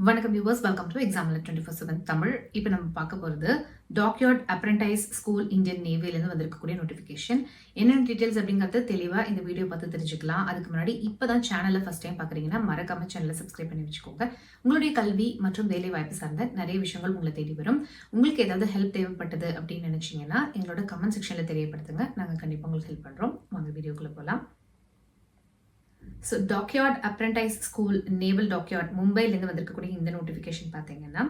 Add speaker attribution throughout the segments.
Speaker 1: வணக்கம் viewers, welcome to எக்ஸாம்லர் 24/7 Tamil. இப்போ நம்ம பார்க்க போகிறது டாக்யார்ட் அப்ரெண்டைஸ் ஸ்கூல் இந்தியன் நேவிலேருந்து வந்திருக்கக்கூடிய நோட்டிஃபிகேஷன். என்னென்ன டீட்டெயில்ஸ் அப்படிங்கிறது தெளிவாக இந்த வீடியோ பார்த்து தெரிஞ்சுக்கலாம். அதுக்கு முன்னாடி இப்போ தான் சேனலை ஃபஸ்ட் டைம் பார்க்குறீங்கன்னா மறக்காம சேனலை சப்ஸ்கிரைப் பண்ணி வச்சுக்கோங்க. உங்களுடைய கல்வி மற்றும் வேலை வாய்ப்பு சார்ந்த நிறைய விஷயங்கள் உங்களை தேடி வரும். உங்களுக்கு ஏதாவது ஹெல்ப் தேவைப்பட்டது அப்படின்னு நினச்சிங்கன்னா எங்களோட கமெண்ட் செக்ஷனில் தெரியப்படுத்துங்க. நாங்கள் கண்டிப்பாக உங்களுக்கு ஹெல்ப் பண்ணுறோம். வாங்க வீடியோக்குள்ளே போகலாம். So dockyard apprentice school naval dockyard மும்பைலேருந்து வந்திருக்கக்கூடிய இந்த நோட்டிஃபிகேஷன் பார்த்தீங்கன்னா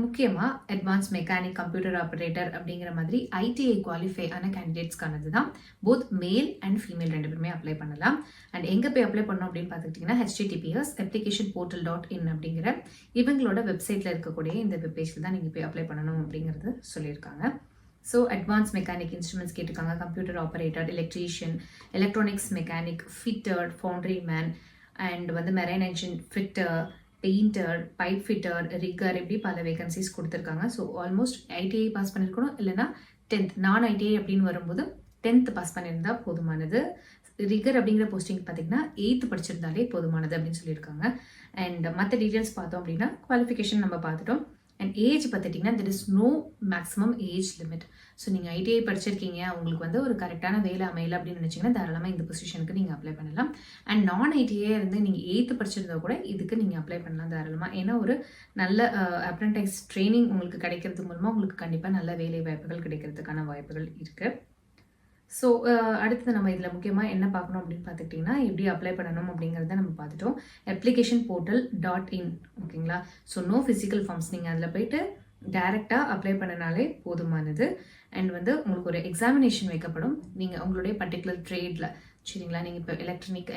Speaker 1: முக்கியமாக அட்வான்ஸ் மெக்கானிக் கம்ப்யூட்டர் ஆப்ரேட்டர் அப்படிங்கிற மாதிரி ஐடிஐ குவாலிஃபை ஆன கேண்டிடேட்ஸ்க்கானது தான். போத் மேல் அண்ட் ஃபீமேல் ரெண்டு பேருமே அப்ளை பண்ணலாம். அண்ட் எங்கே போய் அப்ளை பண்ணோம் அப்படின்னு பார்த்துக்கிட்டிங்கன்னா https applicationportal.in அப்படிங்கிற இவங்களோட வெப்சைட்டில் இருக்கக்கூடிய இந்த வெப் பேஜில் தான் நீங்கள் போய் அப்ளை பண்ணணும் அப்படிங்கிறது சொல்லியிருக்காங்க. ஸோ அட்வான்ஸ் மெக்கானிக் இன்ஸ்ட்ருமெண்ட்ஸ் கேட்டிருக்காங்க, computer operator, electrician, electronics mechanic, fitter, foundry man, and marine engine fitter, painter, pipe fitter, rigger, இப்படி பல வேகன்சிஸ் கொடுத்துருக்காங்க. ஸோ ஆல்மோஸ்ட் ஐடிஐ பாஸ் பண்ணியிருக்கணும், இல்லைனா 10th நான் ஐடிஐ அப்படின்னு வரும்போது 10th பாஸ் பண்ணியிருந்தா போதுமானது. ரிகர் அப்படிங்கிற போஸ்டிங் பார்த்தீங்கன்னா 8th படிச்சிருந்தாலே போதுமானது அப்படின்னு சொல்லியிருக்காங்க. அண்ட் மற்ற டீட்டெயில்ஸ் பார்த்தோம் அப்படின்னா குவாலிஃபிகேஷன் நம்ம பார்த்துட்டோம். அண்ட் ஏஜ் பார்த்துட்டிங்கன்னா there is no maximum age limit. So நீங்கள் ஐடிஐ படிச்சிருக்கீங்க, உங்களுக்கு ஒரு கரெக்டான வேலை அமையலை அப்படின்னு நினச்சிங்கன்னா தாராளமாக இந்த பொசிஷனுக்கு நீங்கள் அப்ளை பண்ணலாம். அண்ட் நான் ஐடிஐ இருந்து நீங்கள் 8th படிச்சிருந்தா கூட இதுக்கு நீங்கள் அப்ளை பண்ணலாம் தாராளமாக. ஏன்னா ஒரு நல்ல அப்ரெண்டைஸ் ட்ரைனிங் உங்களுக்கு கிடைக்கிறது மூலமாக உங்களுக்கு கண்டிப்பாக நல்ல வேலை வாய்ப்புகள் கிடைக்கிறதுக்கான வாய்ப்புகள் இருக்குது. ஸோ அடுத்தது நம்ம இதில் முக்கியமாக என்ன பார்க்கணும் அப்படின்னு பார்த்துக்கிட்டிங்கன்னா எப்படி அப்ளை பண்ணணும் அப்படிங்கிறத நம்ம பார்த்துட்டோம். applicationportal.in ஓகேங்களா. ஸோ நோ ஃபிசிக்கல் ஃபார்ம்ஸ், நீங்கள் அதில் போயிட்டு டைரெக்டாக அப்ளை பண்ணனாலே போதுமானது. அண்ட் உங்களுக்கு ஒரு எக்ஸாமினேஷன் வைக்கப்படும். நீங்கள் உங்களுடைய பர்டிகுலர் ட்ரேடில் சரிங்களா, நீங்கள் இப்போ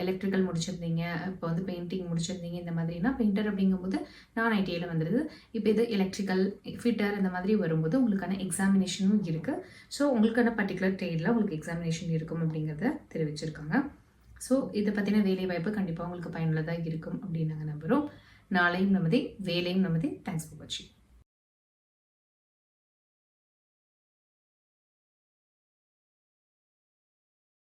Speaker 1: எலக்ட்ரிக்கல் முடிச்சிருந்தீங்க, இப்போ பெயிண்டிங் முடிச்சிருந்தீங்க, இந்த மாதிரினா பெயிண்டர் அப்படிங்கும்போது நான் ஐடிஐயில் வந்துடுது. இப்போ இது எலக்ட்ரிக்கல் ஃபிட்டர் இந்த மாதிரி வரும்போது உங்களுக்கான எக்ஸாமினேஷனும் இருக்குது. ஸோ உங்களுக்கான பர்டிகுலர் ட்ரேடில் உங்களுக்கு எக்ஸாமினேஷன் இருக்கும் அப்படிங்கிறத தெரிவிச்சிருக்காங்க. ஸோ இதை பற்றின வேலை வாய்ப்பு கண்டிப்பாக உங்களுக்கு பயனுள்ளதாக இருக்கும் அப்படின்னு நாங்கள் நம்புகிறோம். நாளையும் நமதி, வேலையும் நமதி. தேங்க்ஸ் ஃபார் வாட்சிங்.